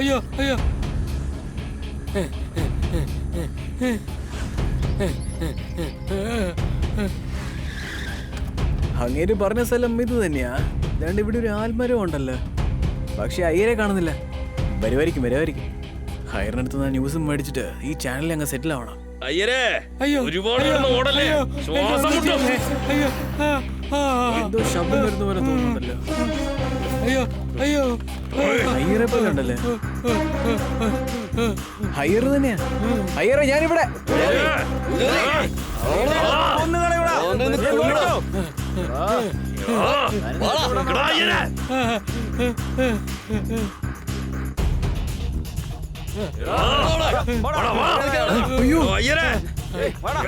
അയ്യോ അയ്യോ. അങ്ങേര് പറഞ്ഞ സ്ഥലം ഇത് തന്നെയാ. അല്ലാണ്ട് ഇവിടെ ഒരു ആൽമരം ഉണ്ടല്ലോ, പക്ഷെ അയ്യരെ കാണുന്നില്ല. വരുമായിരിക്കും. ഹയറിനടുത്ത് ഞാൻ ന്യൂസും മേടിച്ചിട്ട് ഈ ചാനലിൽ അങ്ങ് സെറ്റിൽ ആവണം. അയ്യരേ, അയ്യോ ഒരുപാട് ഓടല്ലേ, ശ്വാസം മുട്ടും. അയ്യോ എന്തോ ശബ്ദം വരുന്ന പോലെ തോന്നുന്നുണ്ടല്ലോ. അയ്യോ അയ്യോ. ഹയ്യറെ പോലെ ഉണ്ടല്ലേ. ഹയ്യർ തന്നെയാ. ഹയ്യറെ, ഞാനിവിടെ. അയ്യോ അയ്യരേ,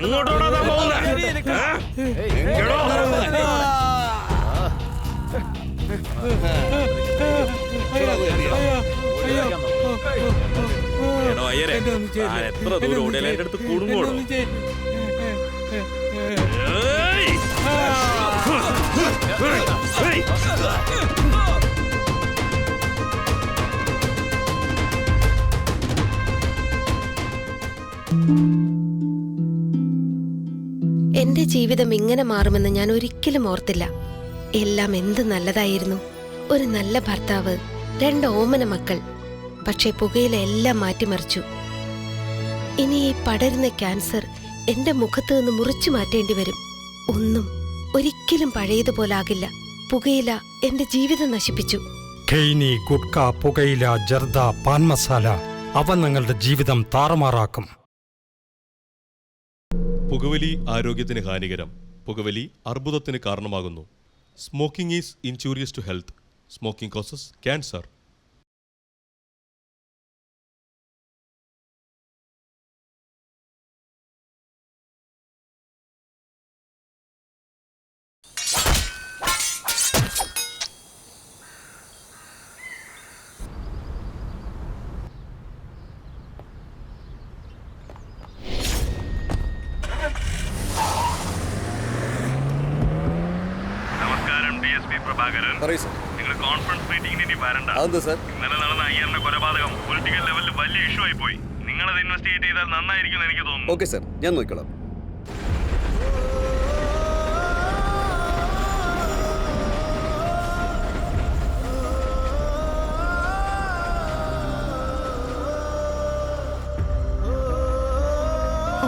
എങ്ങോട്ടോടാ പോകുന്നത്? അയ്യരേ, എത്ര ദൂരം ഓടിയാലും എന്റെ അടുത്ത് കുടുങ്ങോടോ? എന്റെ ജീവിതം ഇങ്ങനെ മാറുമെന്ന് ഞാൻ ഒരിക്കലും ഓർത്തില്ല. എല്ലാം എന്ത് നല്ലതായിരുന്നു. ഒരു നല്ല ഭർത്താവ്, 2 ഓമന മക്കൾ. പക്ഷെ പുകയില എല്ലാം മാറ്റിമറിച്ചു. ഇനി ഈ പടരുന്ന ക്യാൻസർ എന്റെ മുഖത്ത് നിന്ന് മുറിച്ചു മാറ്റേണ്ടി വരും. ഒന്നും ഒരിക്കലും പഴയതുപോലാകില്ല. പുകയില എന്റെ ജീവിതം നശിപ്പിച്ചു. ഖെയ്നി, ഗുഡ്ക, പുകയില, ജർദ, പാൻ മസാല, അവ നിങ്ങളുടെ ജീവിതം താറുമാറാക്കും. പുകവലി ആരോഗ്യത്തിന് ഹാനികരം. പുകവലി അർബുദത്തിന് കാരണമാകുന്നു. Smoking is injurious to health. Smoking causes cancer. നിങ്ങൾ കോൺഫറൻസ് മീറ്റിംഗിന് ഇനി വരണ്ട. ഇന്നലെ നടന്ന അയ്യറിന്റെ കൊലപാതകം പൊളിറ്റിക്കൽ ലെവലിൽ വലിയ ഇഷ്യൂ ആയി പോയി. നിങ്ങളത് ഇൻവെസ്റ്റിഗേറ്റ് ചെയ്താൽ നന്നായിരിക്കും എനിക്ക് തോന്നുന്നു. ഓക്കെ സർ, ഞാൻ നോക്കിക്കോളാം.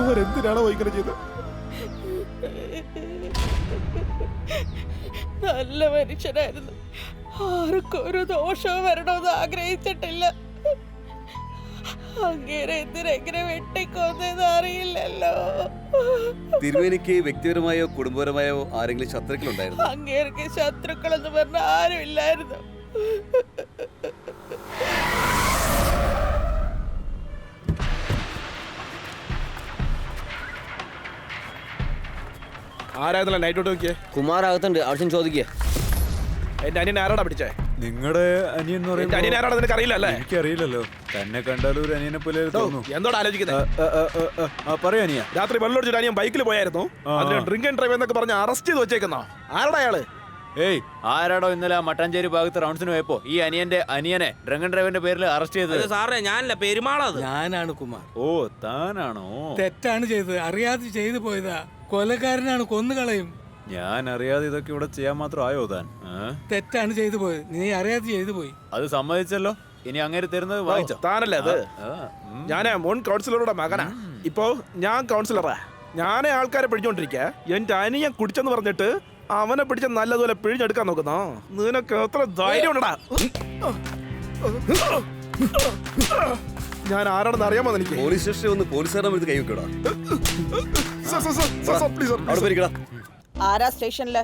അവരെന്തിനാണോ ഇങ്ങനെ ചെയ്തത്? നല്ല മനുഷ്യനായിരുന്നു. ആർക്കും ഒരു ദോഷവും വരണമെന്ന് ആഗ്രഹിച്ചിട്ടില്ല. അങ്ങേരെ എന്തിനെങ്ങനെ വെട്ടിക്കൊന്നെന്ന് അറിയില്ലല്ലോ. തിരുമേനിക്ക് വ്യക്തിപരമായോ കുടുംബപരമായോ ആരെങ്കിലും ശത്രുക്കളുണ്ടായിരുന്നു? അങ്ങേർക്ക് ശത്രുക്കളെന്ന് പറഞ്ഞ ആരും ഇല്ലായിരുന്നു. ആരായിരുന്നല്ലോ നൈറ്റ് ഔട്ട് നോക്കിയേ? കുമാറാകത്തുണ്ട്, ആവശ്യം ചോദിക്കേ. എന്റെ അനിയൻ ആരാടാ പിടിച്ചേ? നിങ്ങളുടെ അനിയൻ എന്ന് പറയുമ്പോൾ അനിയൻ ആരാടാ നിനക്ക് അറിയില്ലല്ലേ? എനിക്കറിയില്ലല്ലോ. തന്നെ കണ്ടാലും ഒരു അനിയനെ പോലെ തോന്നുന്നു. എന്തോടാ ആലോചിക്കുന്നത്? പറയാ അനിയ. രാത്രി വെള്ളമൊടിച്ചിട്ട് അനിയൻ ബൈക്കിൽ പോയായിരുന്നു. അതിന് ഡ്രിങ്ക് ആൻഡ് ഡ്രൈവ് എന്നൊക്കെ പറഞ്ഞ് അറസ്റ്റ് ചെയ്ത് വെച്ചേക്കുന്നോ? ആരാടാ അയാള്? ഏയ്, ആരാടോ ഇന്നലെ മട്ടാഞ്ചേരി ഭാഗത്ത് റൗണ്ട്സിന് പോയപ്പോ ഈ അനിയനെ ഡ്രങ്കൻ ഡ്രൈവറിന്റെ പേരിൽ അറസ്റ്റ് ചെയ്തത്? സാറേ, ഞാനല്ല, പെരുമാളത്. ഞാനാണ് കുമാർ. ഓ, താനാണോ? തെറ്റാണ് ചെയ്തത്, അറിയാതെ ചെയ്തു പോയതാ. കൊലക്കാരനാണ്, കൊന്നുകളയും. ഞാൻ അറിയാതെ ഇതൊക്കെ ഇവിടെ ചെയ്യാൻ മാത്രം ആയോ താൻ? തെറ്റാണ് ചെയ്തു പോയത്, നീ അറിയാതെ ചെയ്തു പോയി. അത് സമ്മതിച്ചല്ലോ. ഇനി അങ്ങനെ തരുന്നത് വാങ്ങിച്ചോ? താനല്ലേ അത്? ഞാൻ മുൻ കൗൺസിലറുടെ മകനാ. ഇപ്പോ ഞാൻ കൗൺസിലറാ. ഞാനേ ആൾക്കാരെ പിടിച്ചോണ്ടിരിക്കാ. എന്റെ അനിയൻ കുടിച്ചെന്ന് പറഞ്ഞിട്ട് അവനെ പിടിച്ച നല്ലതുപോലെ പിഴിഞ്ഞെടുക്കാൻ നോക്കുന്നോ? നിനക്ക് എത്ര ധൈര്യം ഉണ്ടടാ? ഞാൻ ആരാണെന്ന് അറിയാമോ എനിക്ക്? പോലീസ് സ്റ്റേഷനിൽ ഒന്ന് പോലീസുകാരുടെ കൈ വെക്കടാ. ആരാ സ്റ്റേഷനില്?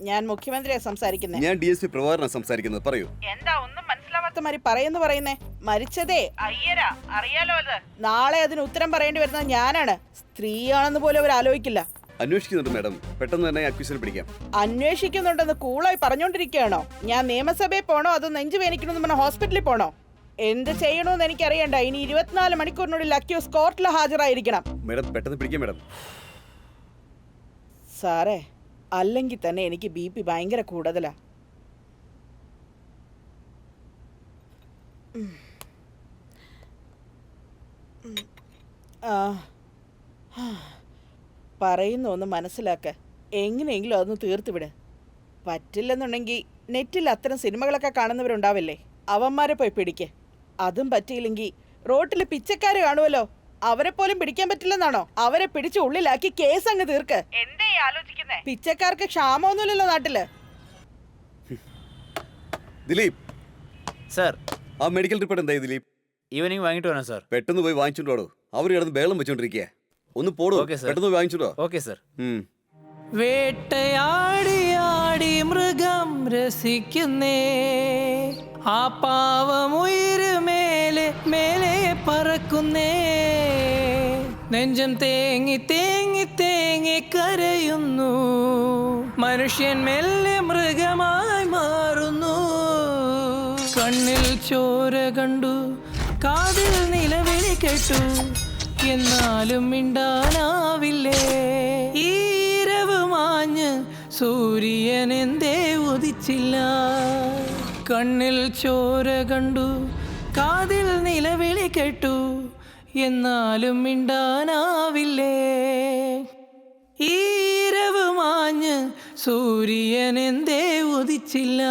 ഞാൻ മുഖ്യമന്ത്രിയെ സംസാരിക്കുന്നേ. ഞാൻ DSP പ്രഭാകരനാ സംസാരിക്കുന്നത്. പറയൂ. എന്താ ഒന്നും മനസ്സിലാവാത്ത മാതിരി പറയുന്നേ? മരിച്ചതേ അയ്യരാ, അറിയാലോ. അത് നാളെ അതിന് ഉത്തരം പറയേണ്ടി വരുന്നത് ഞാനാണ്. സ്ത്രീയാണെന്ന് പോലും അവർ ആലോചിക്കില്ല. അന്വേഷിക്കുന്നുണ്ട് മാഡം, പെട്ടെന്ന് തന്നെ അക്യൂസിനെ പിടിക്കാം. അന്വേഷിക്കുന്നുണ്ടെന്ന് കൂളായി പറഞ്ഞോണ്ടിരിക്കുകയാണോ? ഞാൻ നിയമസഭയിൽ പോണോ അതോ നെഞ്ചു വേനിക്കണമെന്ന് പറഞ്ഞ ഹോസ്പിറ്റലിൽ പോണോ? എന്ത് ചെയ്യണമെന്ന് എനിക്കറിയണ്ട. ഇനി 24 മണിക്കൂറിനുള്ളിൽ അക്യൂസ് കോർട്ടിൽ ഹാജരായിരിക്കണം. മാഡം, പെട്ടെന്ന് പിടിക്കാം മാഡം. സാറേ, അല്ലെങ്കിൽ തന്നെ എനിക്ക് BP ഭയങ്കര കൂടുതലാ. പറയുന്ന ഒന്ന് മനസ്സിലാക്ക. എങ്ങനെയെങ്കിലും അതൊന്ന് തീർത്തുവിട്. പറ്റില്ലെന്നുണ്ടെങ്കിൽ നെറ്റിൽ അത്തരം സിനിമകളൊക്കെ കാണുന്നവരുണ്ടാവില്ലേ, അവന്മാരെ പോയി പിടിക്ക്. അതും പറ്റിയില്ലെങ്കിൽ റോട്ടിൽ പിച്ചക്കാര് കാണുമല്ലോ, അവരെ പോലും പിടിക്കാൻ പറ്റില്ലെന്നാണോ? അവരെ പിടിച്ച് ഉള്ളിലാക്കി കേസ് അങ്ങ് തീർക്ക്. എന്തേ ആലോചിക്കുന്നേ? പിച്ചക്കാർക്ക് ക്ഷാമമൊന്നുമില്ലല്ലോ നാട്ടില്. ദിലീപ് സാർ, ആ മെഡിക്കൽ റിപ്പോർട്ട് എന്തായി ദിലീപ്? ഈവനിങ് വാങ്ങിട്ട് വരാം സാർ. പെട്ടെന്ന് പോയി വാങ്ങിച്ചോണ്ടോ. അവർ കിടന്ന് ബേളം വെച്ചോണ്ടിരിക്കുക. ഒന്ന് പോടോ, ഓക്കേ സർ. പെട്ടെന്ന് പോയി വാങ്ങിച്ചോണ്ടോ. Okay sir. വേട്ടയാടിയാടി മൃഗം രസിക്കുന്നേ, ആ പാവമുയിര് മേലെ മേലെ പറക്കുന്നേ, നെഞ്ചം തേങ്ങി തേങ്ങി തേങ്ങി കരയുന്നു, മനുഷ്യൻ മെല്ലെ മൃഗമായി മാറുന്നു. കണ്ണിൽ ചോര കണ്ടു, കാതിൽ നിലവിളി കേട്ടു, എന്നാലും മിണ്ടാനാവില്ലേ. ഈരവ് മാഞ്ഞ് സൂര്യൻ എന്തേ ഉദിച്ചില്ല. കണ്ണിൽ ചോര കണ്ടു, കാതിൽ നിലവിളി കേട്ടു, എന്നാലും മിണ്ടാനാവില്ലേ. ഈരവ് മാഞ്ഞ് സൂര്യൻ എന്തേ ഉദിച്ചില്ല.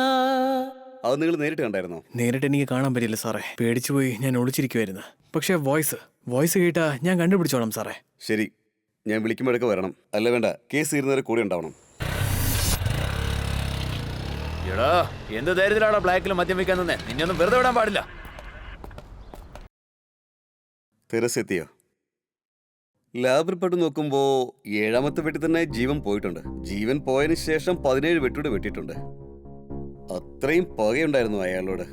അത് നിങ്ങൾ നേരിട്ട് കണ്ടായിരുന്നോ? നേരിട്ട് എനിക്ക് കാണാൻ പറ്റില്ല സാറേ, പേടിച്ചു പോയി ഞാൻ ഒളിച്ചിരിക്കുമായിരുന്നു. പക്ഷേ വോയിസ് കേട്ടാ ഞാൻ കണ്ടുപിടിച്ചോളാം സാറേ. ശരി, ഞാൻ വിളിക്കുമ്പോഴൊക്കെ വരണം. അല്ല വേണ്ട, കേസ് തീരുന്നവരെ കൂടെ ഉണ്ടാവണം. എടാ, എന്ത് ധൈര്യത്തിലാണോ ബ്ലാക്കിൽ മദ്യം വെക്കാൻ തന്നെ? നിന്നൊന്നും വെറുതെ വിടാൻ പാടില്ല. തെരസെത്തിയോ? ലാബ് റിപ്പോർട്ട് നോക്കുമ്പോൾ 7ാമത്തെ വെട്ടി തന്നെ ജീവൻ പോയിട്ടുണ്ട്. ജീവൻ പോയതിനു ശേഷം 17 വെട്ടൂടെ വെട്ടിയിട്ടുണ്ട്. അത്രയും പകയുണ്ടായിരുന്നു അയാളോട്.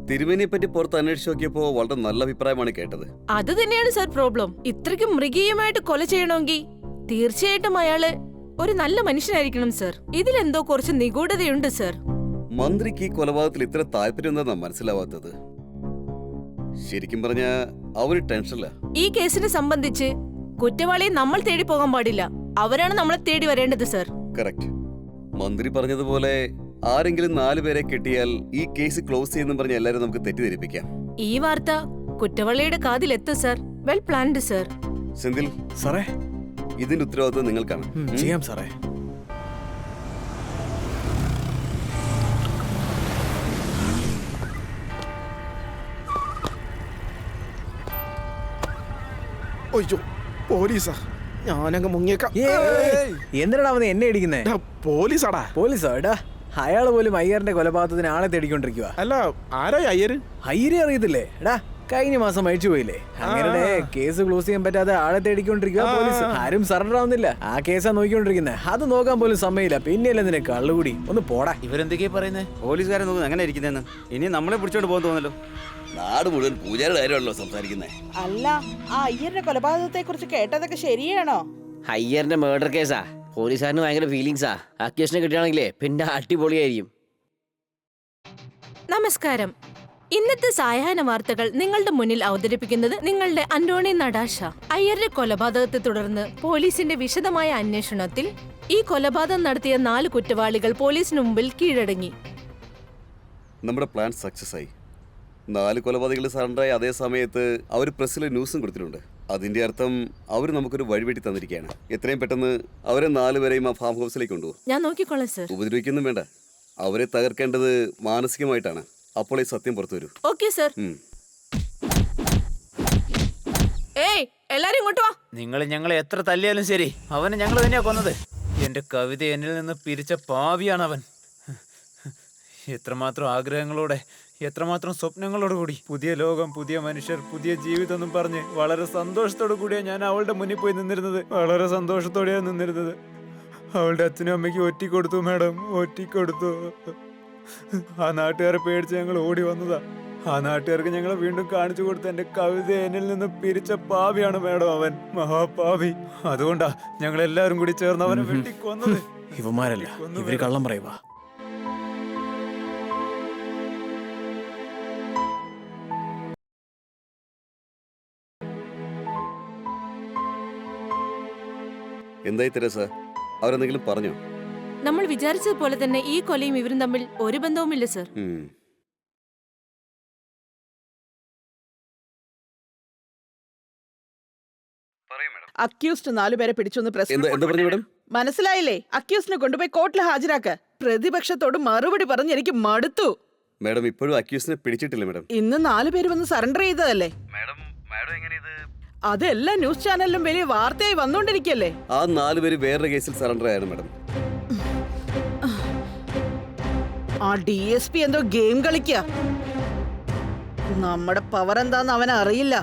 തിരുമേനിയെ പറ്റി പുറത്ത് അന്വേഷിച്ച് നോക്കിയപ്പോൾ വളരെ നല്ല അഭിപ്രായമാണ് കേട്ടത്. അത് തന്നെയാണ് സാർ പ്രോബ്ലം. ഇത്രയ്ക്കും മൃഗീയമായിട്ട് കൊല ചെയ്യണമെങ്കിൽ തീർച്ചയായിട്ടും അയാള് ഒരു നല്ല മനുഷ്യനായിരിക്കണം സർ. ഇതിലെന്തോ കുറച്ച് നിഗൂഢതയുണ്ട് സർ. മന്ത്രിക്ക് ഈ കൊലപാതകത്തിൽ ഇത്ര താല്പര്യം എന്താ മനസ്സിലാവാത്തത്? ശരിക്കും പറഞ്ഞ അവര് ടെൻഷനില്ല. ഈ കേസിനെ സംബന്ധിച്ച് കുറ്റവാളിയെ നമ്മൾ തേടി പോകാൻ പാടില്ല, അവരാണ് നമ്മളെ തേടി വരേണ്ടത് സർ. കറക്റ്റ്. മന്ത്രി പറഞ്ഞതുപോലെ ആരെങ്കിലും 4 പേരെ കിട്ടിയാൽ ഈ കേസ് ക്ലോസ് ചെയ്യുന്നു പറഞ്ഞ് എല്ലാരും നമുക്ക് തെറ്റിദ്ധരിപ്പിക്കാം. ഈ വാർത്ത കുറ്റവാളിയുടെ കാതിലെത്തും sir. Well planned sir. Senthil സാറേ, ഇതിന്റെ ഉത്തരവാദിത്വം നിങ്ങൾക്കാണ്. ചെയ്യാം സാറേ. ഒയ്യോ, പോലീസാ. ഞാനങ്ങ് മുങ്ങിയേക്കാം. എന്തിനാ അവന് എന്നെ ഇടിക്കുന്നേ? പോലീസാടാ. പോലീസോ? എടാ, അയാള് പോലും അയ്യറിന്റെ കൊലപാതകത്തിന് ആളെ തേടിക്കൊണ്ടിരിക്കുക. അല്ല, ആരോ അയ്യര്? അയ്യരെ അറിയത്തില്ലേ? എടാ, കഴിഞ്ഞ മാസം മരിച്ചു പോയില്ലേ? അങ്ങനെ കേസ് ക്ലോസ് ചെയ്യാൻ പറ്റാതെ ആളെ തേടിക്കൊണ്ടിരിക്കുക പോലീസ്. ആരും സറണ്ടർ ആവുന്നില്ല. ആ കേസാ നോക്കിക്കൊണ്ടിരിക്കുന്നത്. അത് നോക്കാൻ പോലും സമയമില്ല. പിന്നെയല്ലേ നിന്നെ കള്ളുകൂടി. ഒന്ന് പോടാ. ഇവരെന്തൊക്കെയാ പറയുന്നത്? പോലീസുകാരെ നോക്കുന്നത് അങ്ങനെ ഇരിക്കുന്നതെന്ന് ഇനി നമ്മളെ പിടിച്ചോണ്ട് പോകാൻ തോന്നല്ലോ. നാട് മുഴുവൻ പൂജാരുടെ കാര്യമാണല്ലോ സംസാരിക്കുന്നത്. അല്ല, ആ അയ്യരുടെ കൊലപാതകത്തെ കുറിച്ച് കേട്ടതൊക്കെ ശരിയാണോ? അയ്യറിന്റെ മർഡർ കേസാ. പോലീസുകാരന് ഭയങ്കര ഫീലിങ്സാ. അക്യൂഷനെ കിട്ടുകയാണെങ്കിലേ പിന്നെ അടിപൊളിയായിരിക്കും. നമസ്കാരം. ഇന്നത്തെ സായാഹ്ന വാർത്തകൾ നിങ്ങളുടെ മുന്നിൽ അവതരിപ്പിക്കുന്നത് നിങ്ങളുടെ അന്റോണി നടാഷ. അയ്യരുടെ കൊലപാതകത്തെ തുടർന്ന് പോലീസിന്റെ വിശദമായ അന്വേഷണത്തിൽ ഈ കൊലപാതകം നടത്തിയ 4 കുറ്റവാളികൾ പോലീസിന് മുമ്പിൽ കീഴടങ്ങി. നമ്മുടെ പ്ലാൻ സക്സസ് ആയി. 4 കൊലപാതകൾ സറണ്ടറായി. അതേ സമയത്ത് അവർ പ്രസ്സിൽ ന്യൂസും കൊടുത്തിട്ടുണ്ട്. അതിന്റെ അർത്ഥം അവർ നമുക്കൊരു വഴിവെട്ടി തന്നിരിക്കുകയാണ്. എത്രയും പെട്ടെന്ന് അവരെ 4 പേരെയും ആ ഫാം ഹൗസിലേക്ക് കൊണ്ടുപോകും. ഞാൻ നോക്കിക്കോളാം സർ. ഉപദ്രവിക്കൊന്നും വേണ്ട. അവരെ തകർക്കേണ്ടത് മാനസികമായിട്ടാണ്. അപ്പോൾ ഈ സത്യം പുറത്തു വരൂ. Okay sir. ഏയ്, എല്ലാരും ഇങ്ങോട്ട് വാ. നിങ്ങൾ ഞങ്ങളെ എത്ര തല്ലിയാലും ശരി, അവനെ ഞങ്ങൾ തന്നെയാ കൊന്നത്. എന്റെ കവിത എന്നിൽ നിന്ന് പിരിച്ച പാവിയാണ് അവൻ. എത്രമാത്രം ആഗ്രഹങ്ങളോടെ, എത്രമാത്രം സ്വപ്നങ്ങളോട് കൂടി, പുതിയ ലോകം, പുതിയ മനുഷ്യർ, പുതിയ ജീവിതം എന്നും പറഞ്ഞ് വളരെ സന്തോഷത്തോടു കൂടിയാണ് ഞാൻ അവളുടെ മുന്നിൽ പോയി നിന്നിരുന്നത്. വളരെ സന്തോഷത്തോടെയാണ് നിന്നിരുന്നത്. അവളുടെ അച്ഛനും അമ്മയ്ക്ക് ഒറ്റിക്കൊടുത്തു മാഡം, ഒറ്റിക്കൊടുത്തു. ആ നാട്ടുകാരെ പേടിച്ച് ഞങ്ങൾ ഓടി വന്നതാ. ആ നാട്ടുകാർക്ക് ഞങ്ങളെ വീണ്ടും കാണിച്ചു കൊടുത്ത എന്റെ കവിത എന്നിൽ നിന്ന് പിരിച്ച പാവിയാണ് മാഡം അവൻ, മഹാപാവി. അതുകൊണ്ടാ ഞങ്ങൾ എല്ലാവരും കൂടി ചേർന്ന് അവനെ വെട്ടിക്കൊന്നത്. ഇവന്മാരല്ല, ഇവര് കള്ളം പറയുക. എന്തായി തെരേസ, അവരെന്തെങ്കിലും പറഞ്ഞോ? നമ്മൾ വിചാരിച്ചതുപോലെ തന്നെ ഈ കൊലയും ഇവരും തമ്മിൽ ഒരു ബന്ധവുമില്ല സർ. അക്യൂസ്ഡ് 4 പേരെ പിടിച്ചൊന്ന് പ്രസ് എന്താ പറഞ്ഞു മാഡം? മനസ്സിലായില്ലേ? അക്യൂസ്ഡിനെ കൊണ്ടുപോയി കോർട്ടിൽ ഹാജരാക്ക. പ്രതിപക്ഷത്തോട് മറുപടി പറഞ്ഞ് എനിക്ക് മടുത്തു. മാഡം ഇപ്പോഴും അക്യൂസിനെ പിടിച്ചിട്ടില്ല മാഡം. ഇന്ന് 4 പേര് വന്ന് സറണ്ടർ ചെയ്തതല്ലേ? മാഡം എങ്ങനെ ഇത്? അതെല്ലാം ന്യൂസ് ചാനലിലും വലിയ വാർത്തയായി വന്നോണ്ടിരിക്കല്ലേ? ആ 4 പേര് വേറൊരു കേസിൽ സറണ്ടർ ആയിരുന്നു മാഡം. ആ DSP എന്തോ ഗെയിം കളിക്ക. നമ്മുടെ പവർ എന്താന്ന് അവൻ അറിയില്ല.